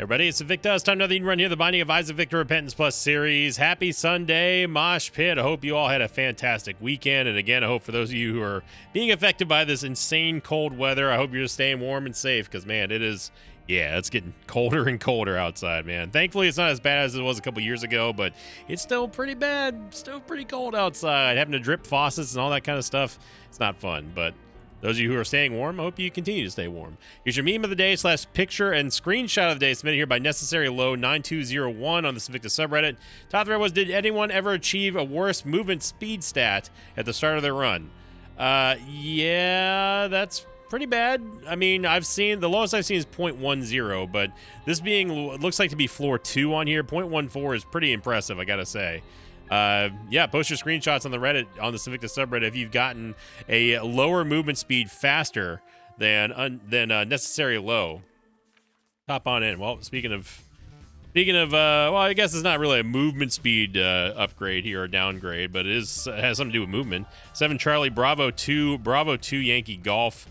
Everybody, it's Invicta. It's time for another run here, the Binding of Isaac Victor Repentance Plus series. Happy Sunday, Mosh Pit. I hope you all had a fantastic weekend. And again, I hope for those of you who are being affected by this insane cold weather, I hope you're just staying warm and safe because, man, it's getting colder and colder outside, man. Thankfully, it's not as bad as it was a couple years ago, but it's still pretty bad. Still pretty cold outside. Having to drip faucets and all that kind of stuff, it's not fun, but those of you who are staying warm, I hope you continue to stay warm. Here's your meme of the day / picture and screenshot of the day submitted here by Necessary Low 9201 on the Invicta subreddit. Top thread was, did anyone ever achieve a worse movement speed stat at the start of their run? Yeah, that's pretty bad. I mean, the lowest I've seen is 0.10, but this looks like to be floor 2 on here. 0.14 is pretty impressive, I gotta say. Post your screenshots on the Reddit, on the Invicta subreddit, if you've gotten a lower movement speed faster than necessary low. Hop on in. Well, speaking of, I guess it's not really a movement speed upgrade here or downgrade, but it has something to do with movement. 7 Charlie Bravo 2 Yankee Golf.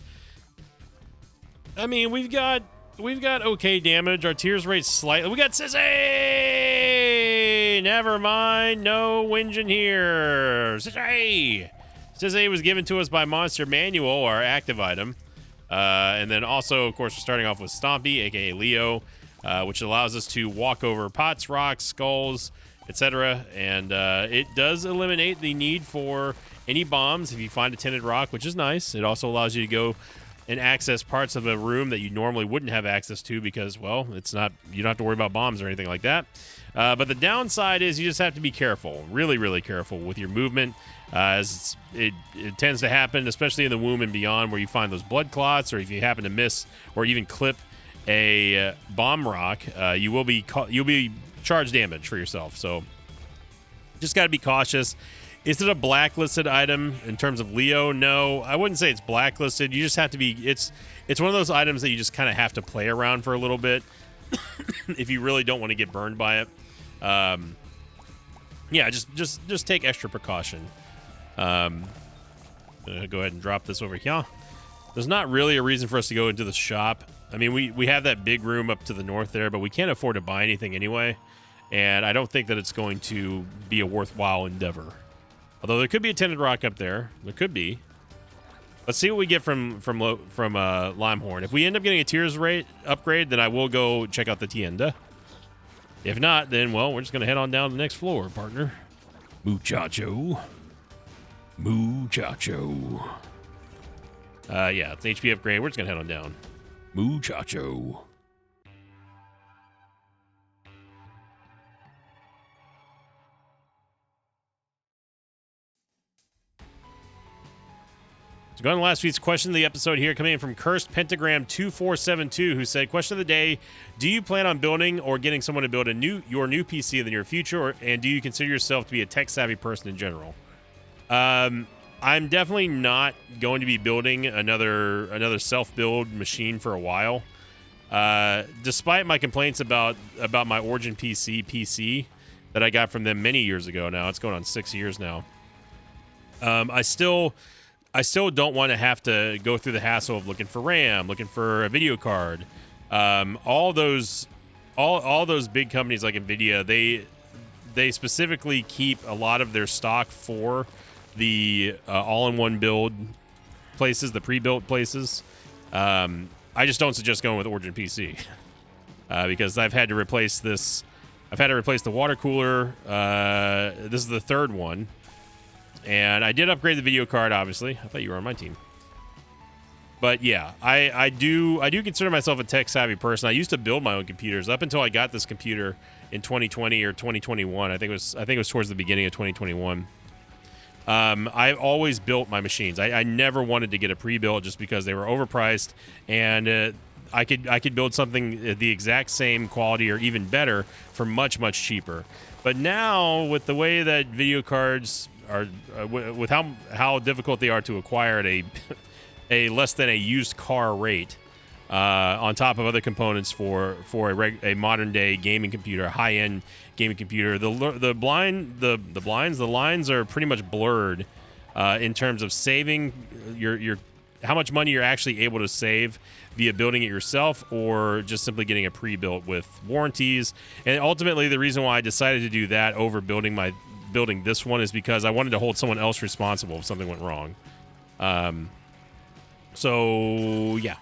I mean, we've got okay damage. Our tears rate slightly. We got Sissy! Never mind. No whinging here. Sissy! Sissy was given to us by Monster Manual, our active item. And then also, of course, we're starting off with Stompy, aka Leo, which allows us to walk over pots, rocks, skulls, etc. And it does eliminate the need for any bombs if you find a tinted rock, which is nice. It also allows you to go and access parts of a room that you normally wouldn't have access to because, well, you don't have to worry about bombs or anything like that. But the downside is you just have to be careful, really, really careful with your movement, as it tends to happen, especially in the womb and beyond, where you find those blood clots, or if you happen to miss or even clip a bomb rock, you'll be charge damage for yourself. So just got to be cautious. Is it a blacklisted item in terms of Leo? No, I wouldn't say it's blacklisted. You just have to be. It's one of those items that you just kind of have to play around for a little bit if you really don't want to get burned by it. Just take extra precaution. I'm gonna go ahead and drop this over here. There's not really a reason for us to go into the shop. I mean, we have that big room up to the north there, but we can't afford to buy anything anyway, and I don't think that it's going to be a worthwhile endeavor. Although there could be a tinted rock up there. There could be. Let's see what we get from Limehorn. If we end up getting a tears rate upgrade, then I will go check out the tienda. If not, then, well, we're just going to head on down to the next floor, partner. Muchacho. It's an HP upgrade. We're just going to head on down. Muchacho. So going to last week's question of the episode here, coming in from Cursed Pentagram 2472, who said, question of the day, do you plan on building or getting someone to build your new PC in the near future, and do you consider yourself to be a tech-savvy person in general? I'm definitely not going to be building another self-build machine for a while. Despite my complaints about my Origin PC that I got from them many years ago now, it's going on 6 years now. I still don't want to have to go through the hassle of looking for RAM, looking for a video card. All those big companies like Nvidia, they specifically keep a lot of their stock for the all-in-one build places, the pre-built places. I just don't suggest going with Origin PC because I've had to replace this. I've had to replace the water cooler. This is the third one. And I did upgrade the video card, obviously. I thought you were on my team. But yeah, I do consider myself a tech-savvy person. I used to build my own computers up until I got this computer in 2020 or 2021. I think it was towards the beginning of 2021. I always built my machines. I never wanted to get a pre-built just because they were overpriced, and I could build something the exact same quality or even better for much, much cheaper. But now, with the way that video cards are, with how difficult they are to acquire at a less than a used car rate, on top of other components for a modern day gaming computer, a high end gaming computer, the lines are pretty much blurred in terms of saving your how much money you're actually able to save via building it yourself or just simply getting a pre-built with warranties. And ultimately, the reason why I decided to do that over building this one is because I wanted to hold someone else responsible if something went wrong. So yeah,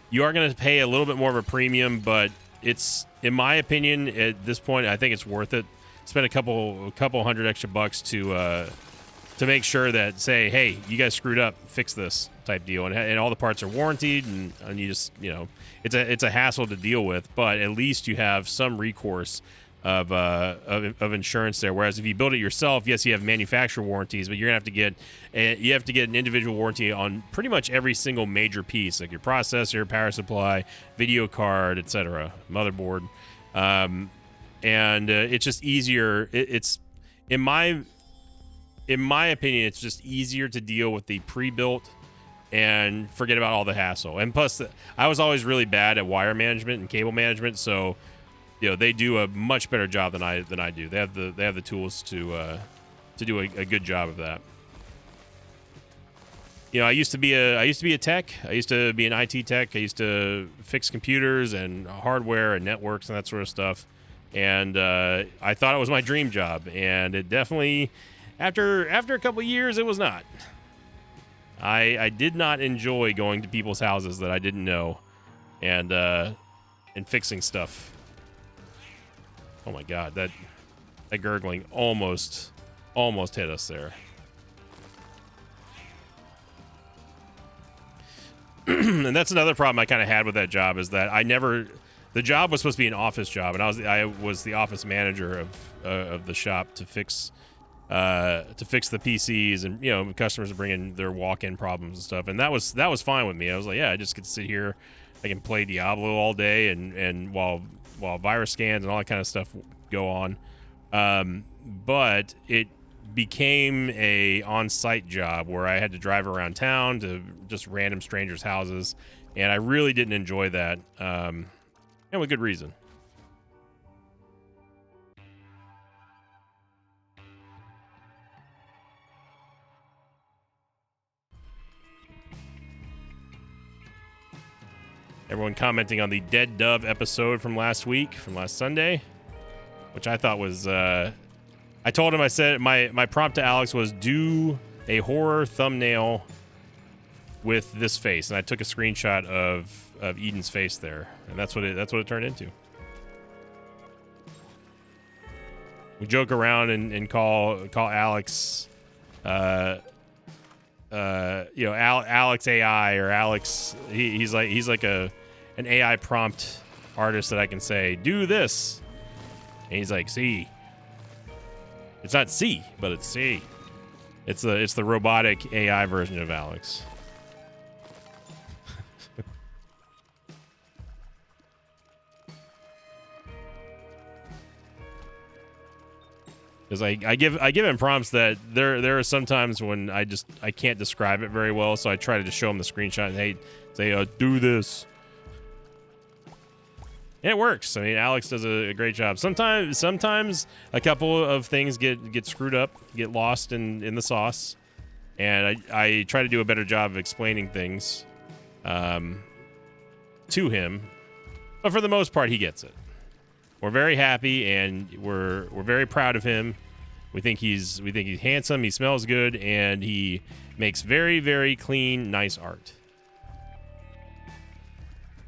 you are going to pay a little bit more of a premium, but it's, in my opinion, at this point, I think it's worth it. Spend a couple $100 extra bucks to make sure that, say, hey, you guys screwed up, fix this type deal, and all the parts are warranted, and you just, you know, it's a hassle to deal with, but at least you have some recourse of insurance there. Whereas if you build it yourself, yes, you have manufacturer warranties, but you're gonna have to get an individual warranty on pretty much every single major piece, like your processor, power supply, video card, etc., motherboard, and it's just easier. It's in my opinion, it's just easier to deal with the pre-built and forget about all the hassle. And plus, I was always really bad at wire management and cable management, so you know, they do a much better job than I do. They have the tools to do a good job of that. You know, I used to be a tech. I used to be an IT tech. I used to fix computers and hardware and networks and that sort of stuff. And I thought it was my dream job, and it definitely, after a couple of years, it was not. I did not enjoy going to people's houses that I didn't know and fixing stuff. Oh my god, that gurgling almost hit us there. And that's another problem I kind of had with that job, is that the job was supposed to be an office job, and I was the office manager of the shop to fix the PCs, and you know, customers bring in their walk-in problems and stuff, and that was fine with me. I was like, yeah, I just get to sit here, I can play Diablo all day, and while virus scans and all that kind of stuff go on, but it became a on-site job where I had to drive around town to just random strangers' houses, and I really didn't enjoy that, and with good reason. Everyone commenting on the Dead Dove episode from last Sunday, which I thought was, I told him, I said, my prompt to Alex was, do a horror thumbnail with this face, and I took a screenshot of Eden's face there, and that's what it turned into. We joke around and call Alex, you know, Alex AI, or Alex. He's like an AI prompt artist that I can say, do this, and he's like, C. It's not C, but it's C. It's the robotic AI version of Alex. Because I give him prompts that there are some times when I can't describe it very well, so I try to just show him the screenshot and say do this. And it works. I mean, Alex does a great job. Sometimes a couple of things get screwed up, get lost in the sauce, and I try to do a better job of explaining things to him. But for the most part, he gets it. We're very happy, and we're very proud of him. We think he's handsome, he smells good, and he makes very, very clean, nice art.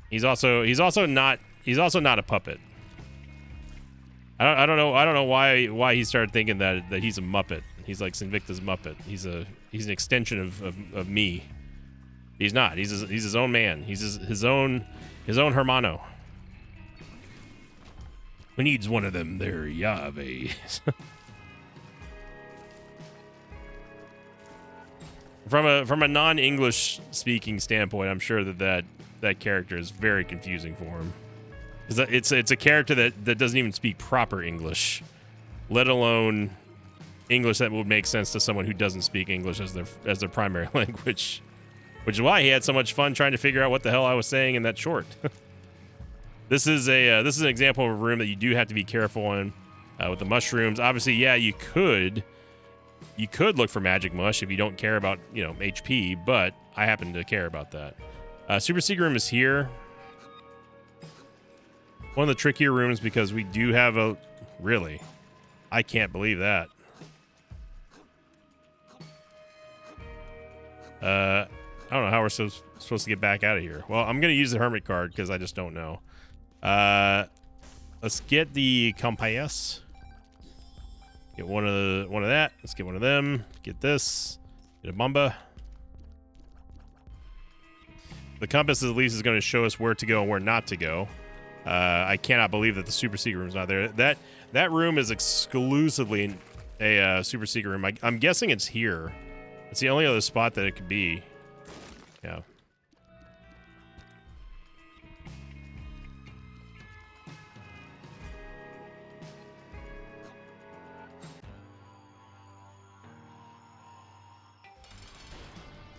He's also not a puppet. I don't know why he started thinking that he's a Muppet. He's like Sinvicta's Muppet. He's an extension of me. He's not. He's his own man. He's his own hermano. Who needs one of them there Yahwehs? From a non-English speaking standpoint, I'm sure that character is very confusing for him. It's a character that doesn't even speak proper English, let alone English that would make sense to someone who doesn't speak English as their primary language, which is why he had so much fun trying to figure out what the hell I was saying in that short. This is an example of a room that you do have to be careful in with the mushrooms. Obviously, yeah, you could You could look for Magic Mush if you don't care about, you know, HP, but I happen to care about that. Super Secret Room is here. One of the trickier rooms because we do have a... Really? I can't believe that. I don't know how we're supposed to get back out of here. Well, I'm going to use the Hermit card because I just don't know. Let's get the Compass. Get one of that. Let's get one of them. Get this. Get a Bomba. The compass at least is going to show us where to go and where not to go. I cannot believe that the super secret room is not there. That room is exclusively a super secret room. I'm guessing it's here. It's the only other spot that it could be. Yeah.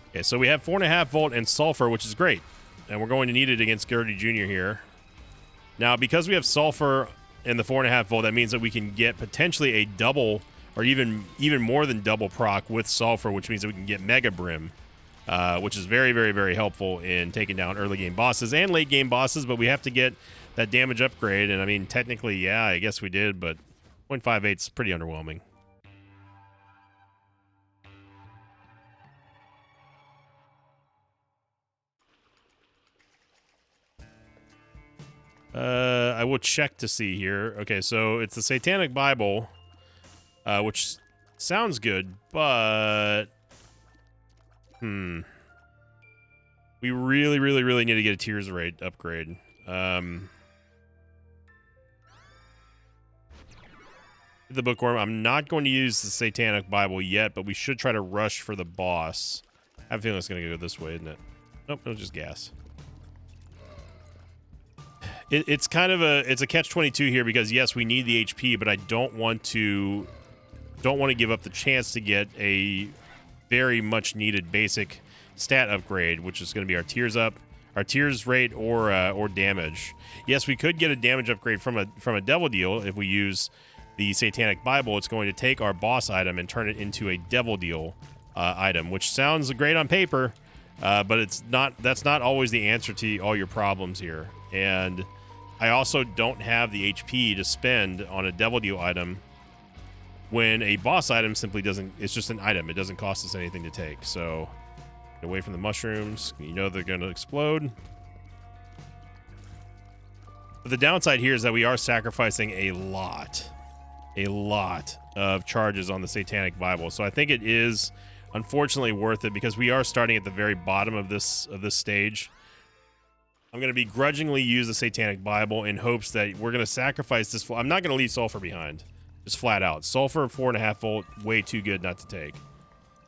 Okay, so we have 4.5 volt and sulfur, which is great. And we're going to need it against Gurdy Jr. here. Now, because we have sulfur in the 4.5 volt, that means that we can get potentially a double or even more than double proc with sulfur, which means that we can get Mega Brim, which is very, very, very helpful in taking down early game bosses and late game bosses, but we have to get that damage upgrade. And I mean, technically, yeah, I guess we did, but 0.58 is pretty underwhelming. I will check to see here. Okay, so it's the Satanic Bible, which sounds good, but we really, really, really need to get a Tears rate upgrade. The Bookworm. I'm not going to use the Satanic Bible yet, but we should try to rush for the boss. I have a feeling it's going to go this way, isn't it? Nope, it was just gas. It's kind of a catch-22 here because yes, we need the HP, but I don't want to give up the chance to get a very much needed basic stat upgrade, which is going to be our tears rate or damage. Yes, we could get a damage upgrade from a Devil Deal if we use the Satanic Bible. It's going to take our boss item and turn it into a Devil Deal item, which sounds great on paper, but it's not. That's not always the answer to all your problems here. And I also don't have the HP to spend on a Devil Deal item when a boss item simply doesn't. It's just an item. It doesn't cost us anything to take. So get away from the mushrooms. You know they're going to explode. But the downside here is that we are sacrificing a lot of charges on the Satanic Bible. So I think it is unfortunately worth it because we are starting at the very bottom of this stage. I'm going to begrudgingly use the Satanic Bible in hopes that we're going to sacrifice this. I'm not going to leave sulfur behind, just flat out. Sulfur 4.5 volt, way too good not to take.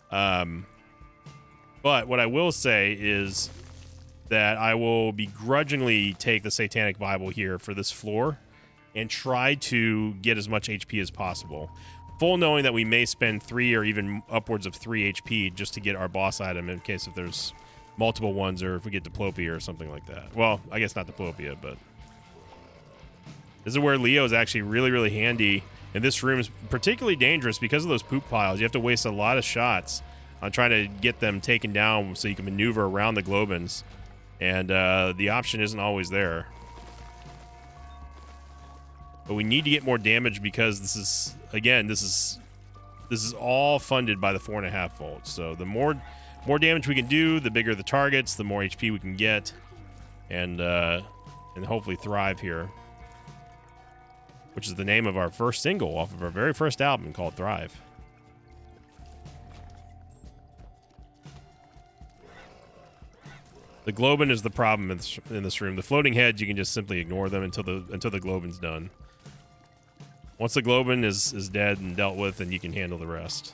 But what I will say is that I will begrudgingly take the Satanic Bible here for this floor and try to get as much HP as possible. Full knowing that we may spend 3 or even upwards of 3 HP just to get our boss item in case if there's multiple ones or if we get Diplopia or something like that. Well, I guess not Diplopia, but this is where Leo is actually really, really handy. And this room is particularly dangerous because of those poop piles. You have to waste a lot of shots on trying to get them taken down so you can maneuver around the Globins. And the option isn't always there. But we need to get more damage because this is, again, this is all funded by the 4.5 volts. So the more damage we can do, the bigger the targets, the more HP we can get, and hopefully thrive here. Which is the name of our first single off of our very first album called Thrive. The Globin is the problem in this room. The floating heads, you can just simply ignore them until the Globin's done. Once the Globin is dead and dealt with, then you can handle the rest.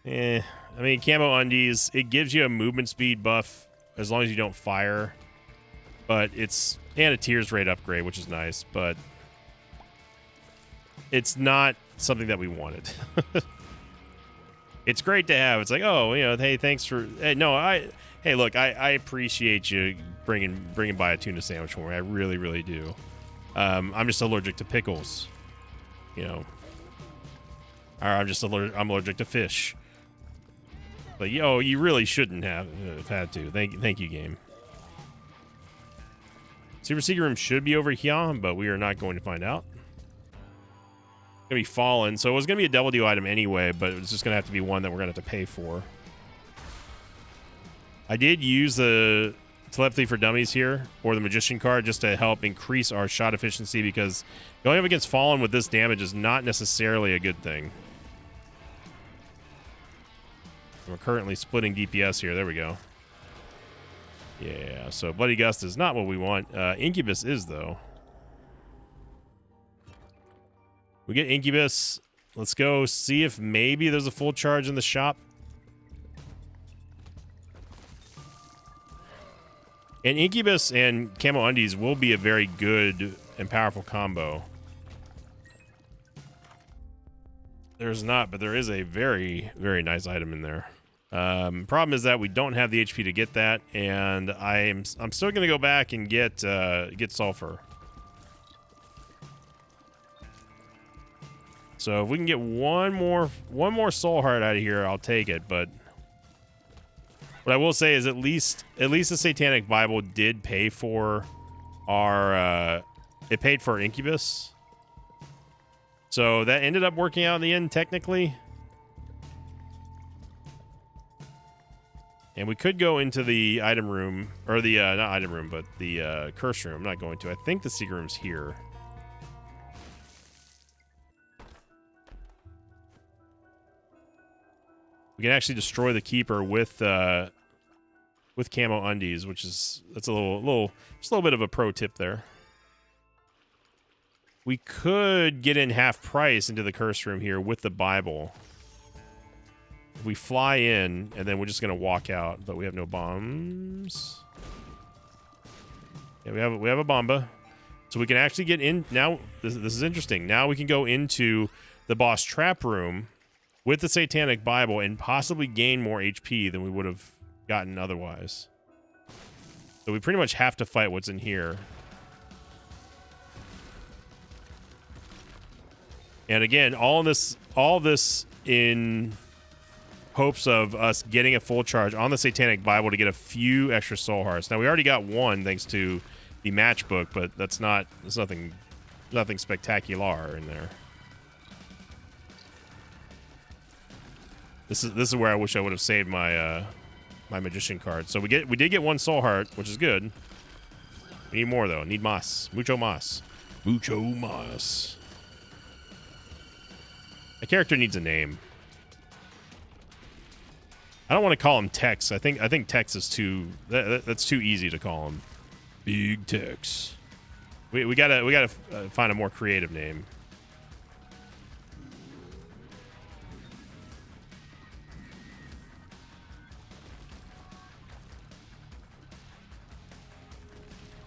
I mean, Camo Undies, it gives you a movement speed buff as long as you don't fire. But and a tears rate upgrade, which is nice, but it's not something that we wanted. It's great to have. It's like, oh, you know, hey, thanks for, hey, no, hey, look, I appreciate you bringing by a tuna sandwich for me. I really, really do. I'm just allergic to pickles, you know. Or I'm just I'm allergic to fish. But yo, you really shouldn't have had to. Thank you, game. Super Secret Room should be over here, but we are not going to find out. It's gonna be Fallen, so it was gonna be a double deal item anyway, but it's just gonna have to be one that we're gonna have to pay for. I did use the Telepathy for Dummies here, or the Magician card, just to help increase our shot efficiency, because going up against Fallen with this damage is not necessarily a good thing. We're currently splitting DPS here. There we go. Yeah, so Bloody Gust is not what we want. Incubus is, though. We get Incubus. Let's go see if maybe there's a full charge in the shop. And Incubus and Camo Undies will be a very good and powerful combo. There's not, but there is a very, very nice item in there. Problem is that we don't have the HP to get that, and I'm still going to go back and get Sulfur. So if we can get one more Soul Heart out of here, I'll take it. But what I will say is at least the Satanic Bible did pay for our it paid for Incubus. So that ended up working out in the end, technically. And we could go into the item room, or the not item room, but the curse room. I'm not going to. I think the secret room's here. We can actually destroy the keeper with Camo Undies, which is just a little bit of a pro tip there. We could get in half price into the curse room here with the Bible. If we fly in, and then we're just gonna walk out, but we have no bombs. Yeah, we have a bomba, so we can actually get in now. This is interesting. Now we can go into the boss trap room with the Satanic Bible and possibly gain more HP than we would have gotten otherwise. So we pretty much have to fight what's in here. And again, all this in hopes of us getting a full charge on the Satanic Bible to get a few extra soul hearts. Now we already got one thanks to the matchbook, but there's nothing spectacular in there. This is where I wish I would have saved my my magician card. So we did get one soul heart, which is good. We need more though. Need mas. Mucho mas. Mucho mas. A character needs a name. I don't want to call him Tex. I think Tex is that's too easy to call him. Big Tex. We gotta find a more creative name.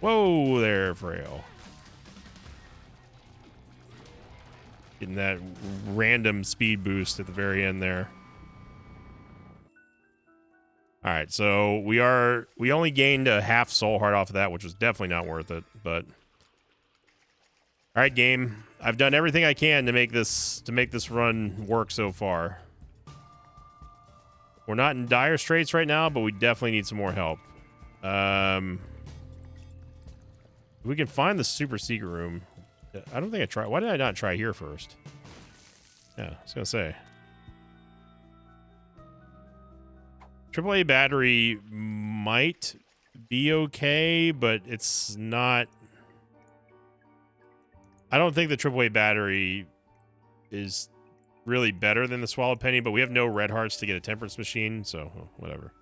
Whoa there, Frail. Getting that random speed boost at the very end there. All right, so we only gained a half soul heart off of that, which was definitely not worth it. But all right, game, I've done everything I can to make this run work so far. We're not in dire straits right now, but we definitely need some more help. We can find the super secret room. I don't think I tried. Why did I not try here first? Yeah, I was gonna say. AAA battery might be okay, but it's not. I don't think the AAA battery is really better than the Swallowed Penny, but we have no red hearts to get a Temperance Machine, so whatever.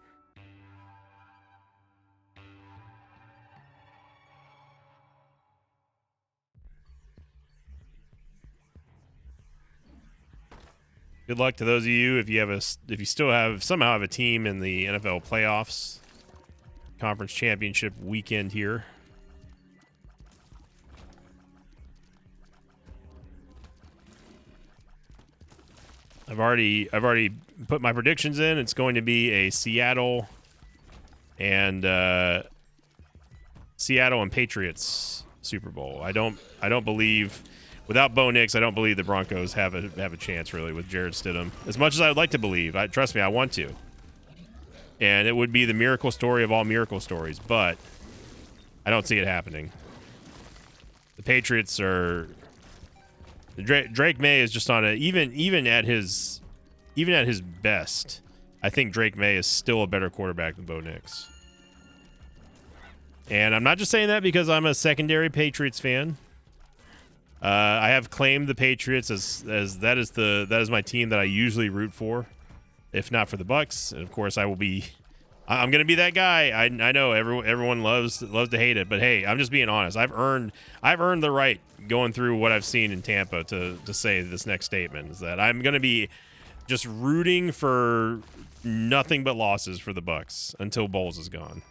Good luck to those of you if you still somehow have a team in the NFL playoffs, conference championship weekend here. I've already put my predictions in. It's going to be a Seattle and Patriots Super Bowl. I don't believe without Bo Nix, I don't believe the Broncos have a chance really with Jarrett Stidham. As much as I would like to believe, trust me, I want to. And it would be the miracle story of all miracle stories, but I don't see it happening. The Patriots are Drake May is just on a even at his best. I think Drake May is still a better quarterback than Bo Nix. And I'm not just saying that because I'm a secondary Patriots fan. I have claimed the Patriots as that is my team that I usually root for, if not for the Bucks. And of course, I'm going to be that guy. I know everyone loves to hate it, but hey, I'm just being honest. I've earned the right going through what I've seen in Tampa to say this next statement is that I'm going to be just rooting for nothing but losses for the Bucks until Bowles is gone.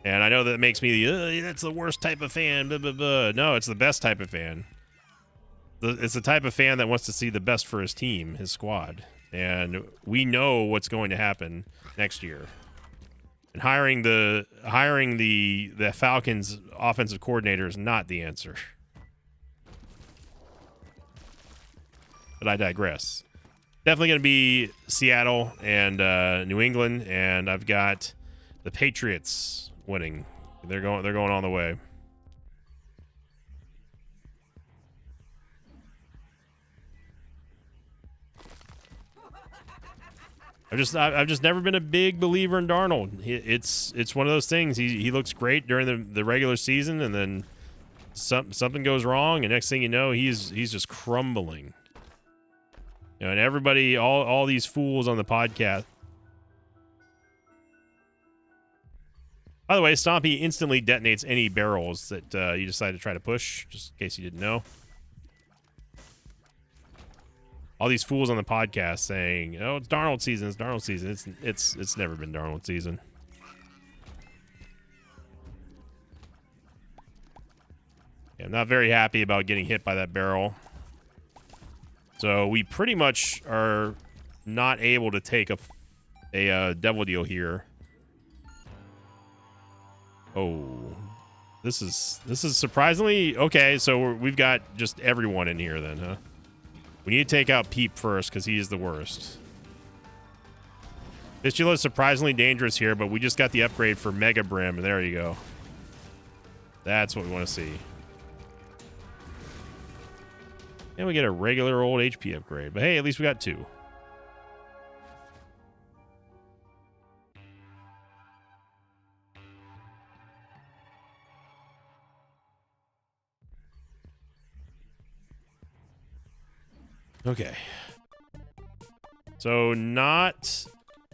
And I know that makes me that's the worst type of fan. Blah, blah, blah. No, it's the best type of fan. It's the type of fan that wants to see the best for his team, his squad. And we know what's going to happen next year. And hiring the Falcons offensive coordinator is not the answer. But I digress. Definitely going to be Seattle and New England, and I've got the Patriots winning. They're going all the way. I've just never been a big believer in Darnold. It's one of those things. He looks great during the regular season, and then something goes wrong, and next thing you know, he's just crumbling. You know, and everybody, all these fools on the podcast. By the way, Stompy instantly detonates any barrels that you decide to try to push, just in case you didn't know. All these fools on the podcast saying, "Oh, it's Darnold season. It's Darnold season." It's never been Darnold season. Yeah, I'm not very happy about getting hit by that barrel. So we pretty much are not able to take a devil deal here. Oh, this is surprisingly okay. So we've got just everyone in here then, huh? We need to take out Peep first because he is the worst. Fistula is surprisingly dangerous here, but we just got the upgrade for Mega Brim. There you go. That's what we want to see. And we get a regular old HP upgrade. But hey, at least we got two. Okay. So not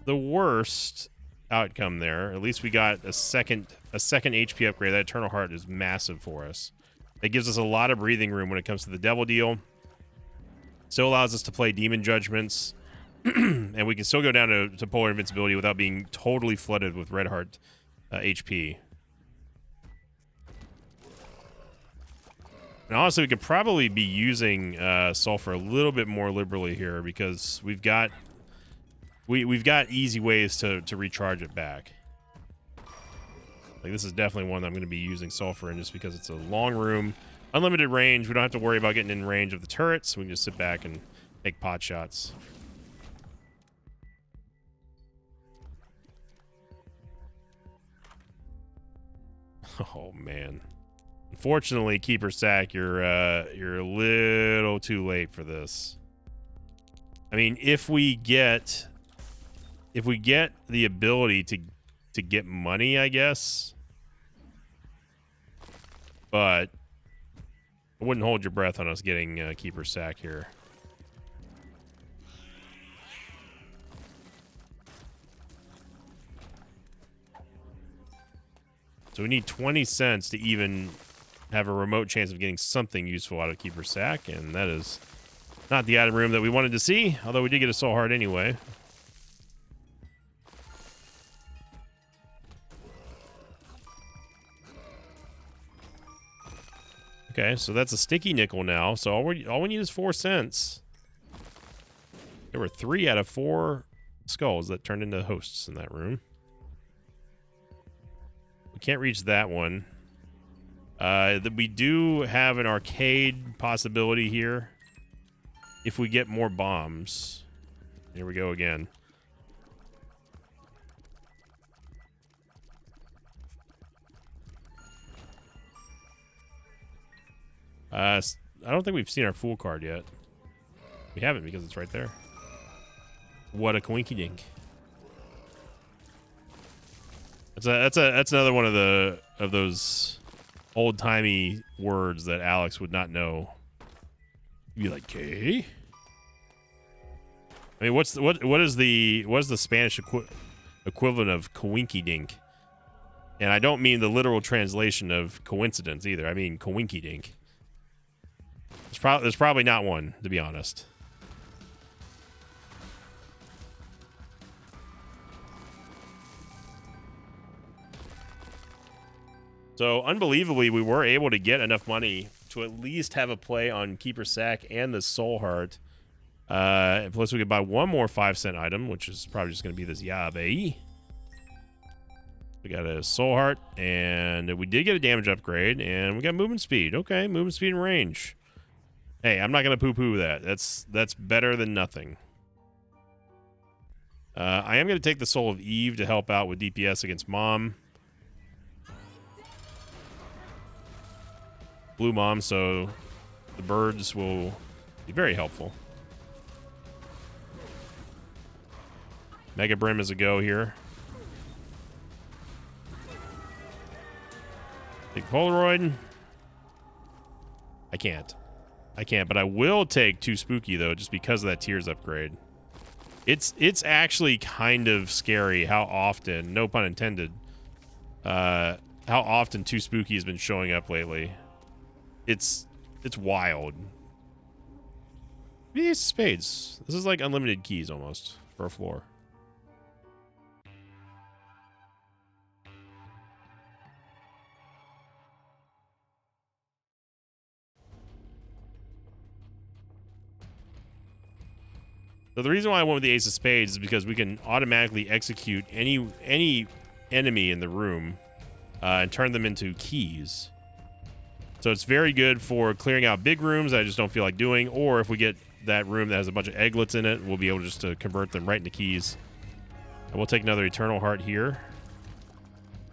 the worst outcome there. At least we got a second HP upgrade. That Eternal Heart is massive for us. It gives us a lot of breathing room when it comes to the Devil Deal. Still allows us to play Demon Judgments. And we can still go down to Polar Invincibility without being totally flooded with Red Heart HP. And honestly, we could probably be using Sulfur a little bit more liberally here because we've got easy ways to recharge it back. Like this is definitely one that I'm going to be using Sulfur in just because it's a long room, unlimited range. We don't have to worry about getting in range of the turrets. We can just sit back and take pot shots. Oh man. Unfortunately, Keeper Sack, you're a little too late for this. I mean, if we get the ability to get money, I guess. But I wouldn't hold your breath on us getting Keeper Sack here. So we need 20 cents to even have a remote chance of getting something useful out of Keeper Sack, and that is not the item room that we wanted to see, although we did get a Soul Heart anyway. Okay, so that's a sticky nickel now, so all we need is 4 cents. There were 3 out of 4 skulls that turned into hosts in that room. We can't reach that one. We do have an arcade possibility here if we get more bombs. Here we go again. I don't think we've seen our Fool card yet. We haven't because it's right there. What a coinky dink. That's another one of those old timey words that Alex would not know. You'd be like, "K." I mean, what is the Spanish equivalent of coinky dink? And I don't mean the literal translation of coincidence either. I mean coinky dink. There's probably not one, to be honest. So, unbelievably, we were able to get enough money to at least have a play on Keeper Sack and the Soul Heart. Plus, we could buy one more 5-cent item, which is probably just going to be this Yabe. We got a Soul Heart, and we did get a damage upgrade, and we got movement speed. Okay, movement speed and range. Hey, I'm not going to poo-poo that. That's better than nothing. I am going to take the Soul of Eve to help out with DPS against Mom. Blue Mom, so the birds will be very helpful. Mega Brim is a go here. Big Polaroid. I can't, but I will take 2 Spooky, though, just because of that Tears upgrade. It's actually kind of scary how often, no pun intended, how often 2 Spooky has been showing up lately. It's wild. These spades. This is like unlimited keys almost for a floor. So the reason why I went with the Ace of Spades is because we can automatically execute any enemy in the room and turn them into keys. So it's very good for clearing out big rooms that I just don't feel like doing, or if we get that room that has a bunch of egglets in it, we'll be able just to convert them right into keys. And we'll take another Eternal Heart here.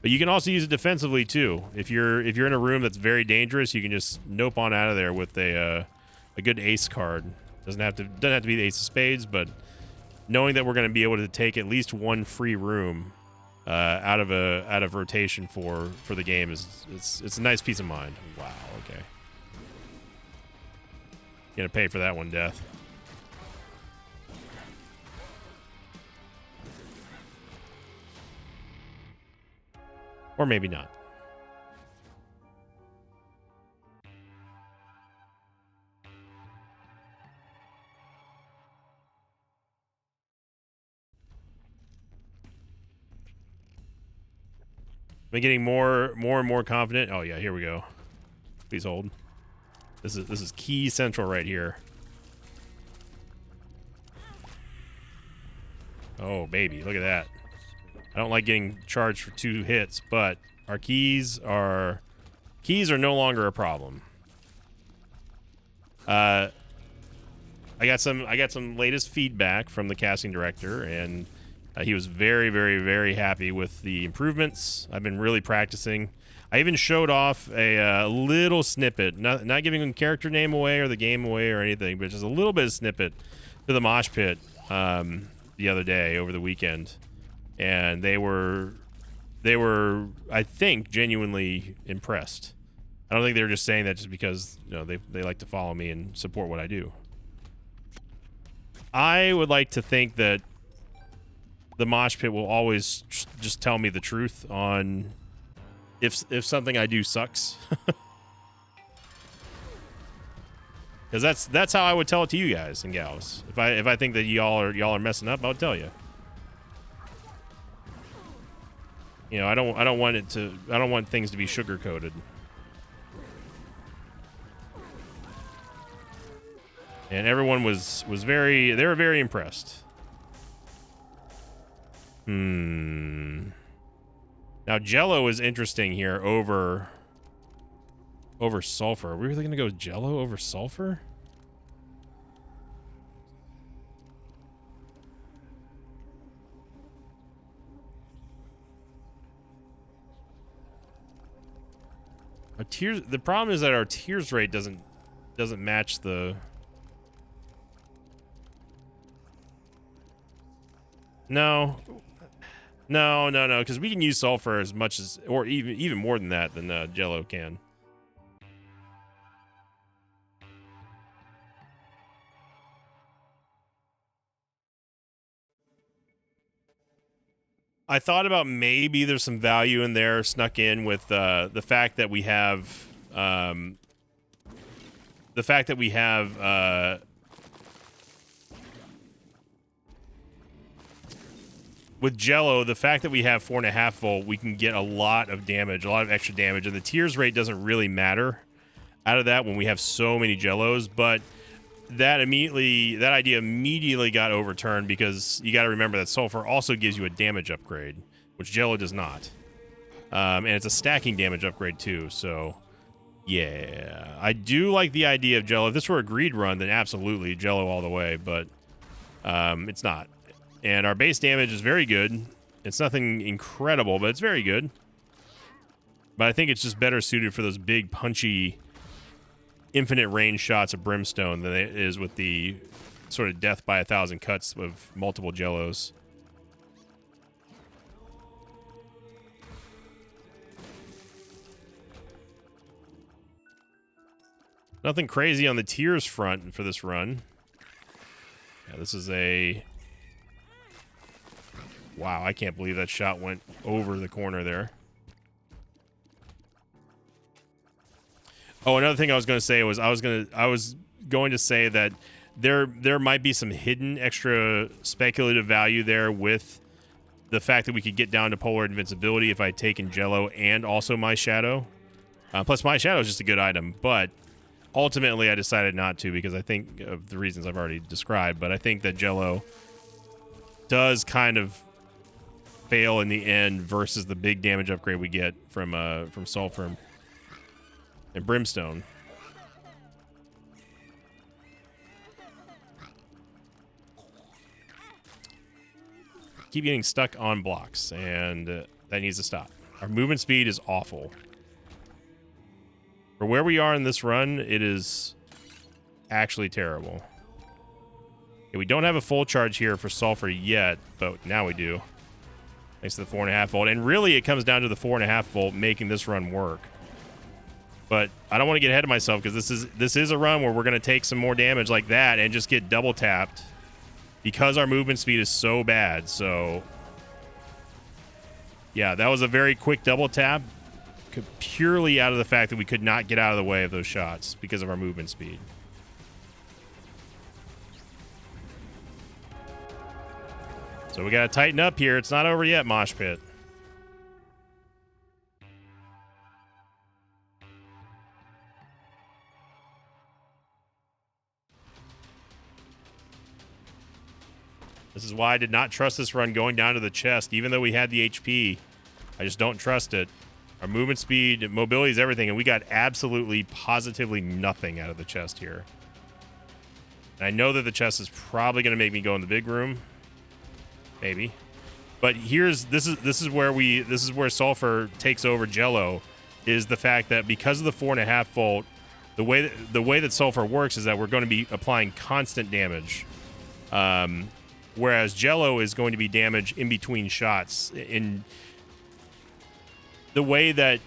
But you can also use it defensively too. If you're in a room that's very dangerous, you can just nope on out of there with a good ace card. Doesn't have to be the Ace of Spades, but knowing that we're going to be able to take at least one free room out of rotation for the game it's a nice peace of mind. Wow. Okay. Gonna pay for that one, Death. Or maybe not. I'm getting more and more confident. Oh yeah, here we go. Please hold. This is key central right here. Oh baby, look at that. I don't like getting charged for 2 hits, but our keys are no longer a problem. I got some latest feedback from the casting director, and he was very, very, very happy with the improvements. I've been really practicing. I even showed off a little snippet, not giving the character name away or the game away or anything, but just a little bit of snippet to the mosh pit the other day over the weekend, and they were, I think, genuinely impressed. I don't think they were just saying that just because they like to follow me and support what I do. I would like to think that the mosh pit will always just tell me the truth on if something I do sucks. Because that's how I would tell it to you guys and gals. If I think that y'all are messing up, I'll tell you. I don't want things to be sugar coated. And everyone was very impressed. Now Jello is interesting here over over sulfur. Are we really gonna go Jello over sulfur? Our tears. The problem is that our tears rate doesn't match the. No, because we can use sulfur as much as, or even more than that than Jello can. I thought about maybe there's some value in there snuck in with the fact that we have with Jello, the fact that we have 4.5 volt, we can get a lot of damage, a lot of extra damage, and the tears rate doesn't really matter out of that when we have so many Jellos. But that idea immediately got overturned because you got to remember that sulfur also gives you a damage upgrade, which Jello does not, and it's a stacking damage upgrade too. So yeah, I do like the idea of Jello. If this were a greed run, then absolutely Jello all the way, but it's not. And our base damage is very good. It's nothing incredible, but it's very good. But I think it's just better suited for those big, punchy, infinite range shots of Brimstone than it is with the sort of death by 1,000 cuts of multiple Jellos. Nothing crazy on the tiers front for this run. Yeah, this is a... Wow, I can't believe that shot went over the corner there. Oh, another thing I was going to say was I was going to say that there might be some hidden extra speculative value there with the fact that we could get down to polar invincibility if I had taken Jello and also my Shadow. Plus, my Shadow is just a good item, but ultimately I decided not to because I think of the reasons I've already described. But I think that Jello does kind of fail in the end versus the big damage upgrade we get from Sulfur and Brimstone. Keep getting stuck on blocks, and that needs to stop. Our movement speed is awful. For where we are in this run, it is actually terrible. Okay, we don't have a full charge here for Sulfur yet, but now we do. Thanks to the 4.5 volt. And really, it comes down to the 4.5 volt making this run work. But I don't want to get ahead of myself because this is a run where we're going to take some more damage like that and just get double tapped because our movement speed is so bad. So yeah, that was a very quick double tap purely out of the fact that we could not get out of the way of those shots because of our movement speed. So we got to tighten up here. It's not over yet, Mosh Pit. This is why I did not trust this run going down to the chest, even though we had the HP. I just don't trust it. Our movement speed, mobility is everything, and we got absolutely, positively nothing out of the chest here. And I know that the chest is probably going to make me go in the big room. Maybe. But this is where Sulfur takes over Jello, is the fact that because of the 4.5 volt, the way that Sulfur works is that we're going to be applying constant damage. Whereas Jello is going to be damage in between shots. In the way that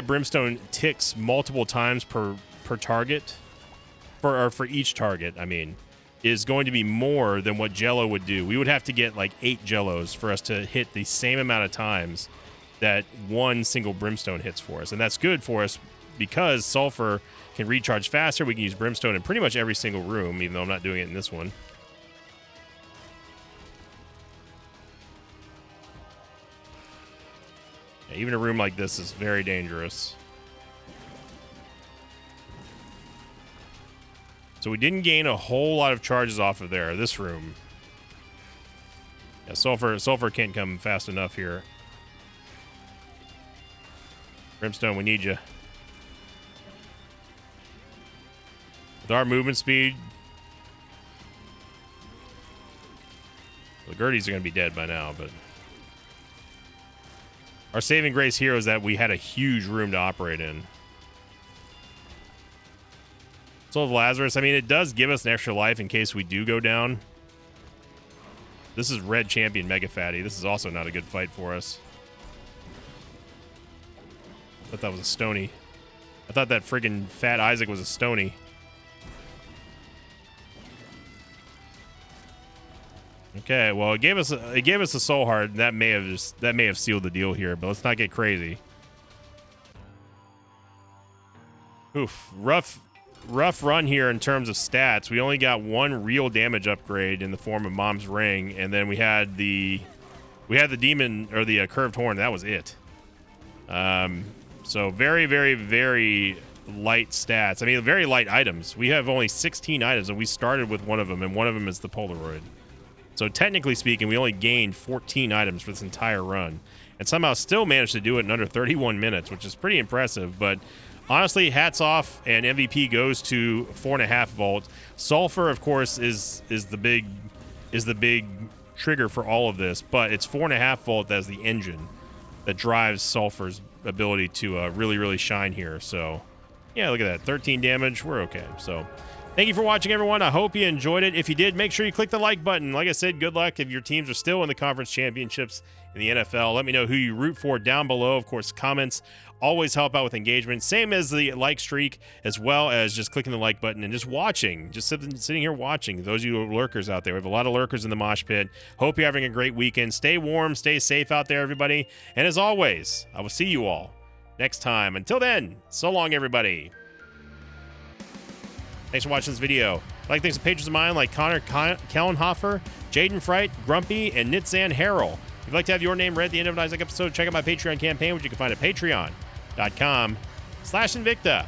Brimstone ticks multiple times per target, for each target, I mean, is going to be more than what Jello would do. We would have to get like 8 Jellos for us to hit the same amount of times that one single Brimstone hits for us. And that's good for us because Sulfur can recharge faster. We can use Brimstone in pretty much every single room, even though I'm not doing it in this one. Yeah, even a room like this is very dangerous. So we didn't gain a whole lot of charges off of there. This room. Yeah, Sulfur can't come fast enough here. Brimstone, we need you. So our movement speed. The Gerties are going to be dead by now, but our saving grace here is that we had a huge room to operate in. Soul of Lazarus, I mean, it does give us an extra life in case we do go down. This is Red Champion Mega Fatty. This is also not a good fight for us. I thought that was a Stony. I thought that friggin' Fat Isaac was a Stony. Okay, well, it gave us a Soul Heart, and that may have sealed the deal here, but let's not get crazy. Oof, rough run here in terms of stats. We only got one real damage upgrade in the form of Mom's Ring, and then we had the demon, or the curved horn. That was it. So very, very, very light stats. I mean, very light items. We have only 16 items, and we started with one of them, and one of them is the Polaroid. So technically speaking, we only gained 14 items for this entire run, and somehow still managed to do it in under 31 minutes, which is pretty impressive. But honestly, hats off, and MVP goes to 4.5 volt. Sulfur, of course, is the big trigger for all of this, but it's 4.5 volt as the engine that drives Sulfur's ability to really, really shine here. So yeah, look at that, 13 damage. We're okay. So thank you for watching, everyone. I hope you enjoyed it. If you did, make sure you click the like button. Like I said, good luck if your teams are still in the conference championships in the NFL. Let me know who you root for down below. Of course, comments always help out with engagement. Same as the like streak, as well as just clicking the like button and just watching. Just sitting here watching. Those of you lurkers out there, we have a lot of lurkers in the mosh pit. Hope you're having a great weekend. Stay warm, stay safe out there, everybody. And as always, I will see you all next time. Until then, so long, everybody. Thanks for watching this video. I'd like thanks to patrons of mine like Connor Kellenhofer, Jaden Fright, Grumpy, and Nitzan Harrell. If you'd like to have your name read at the end of an Isaac episode, check out my Patreon campaign, which you can find at patreon.com/Invicta.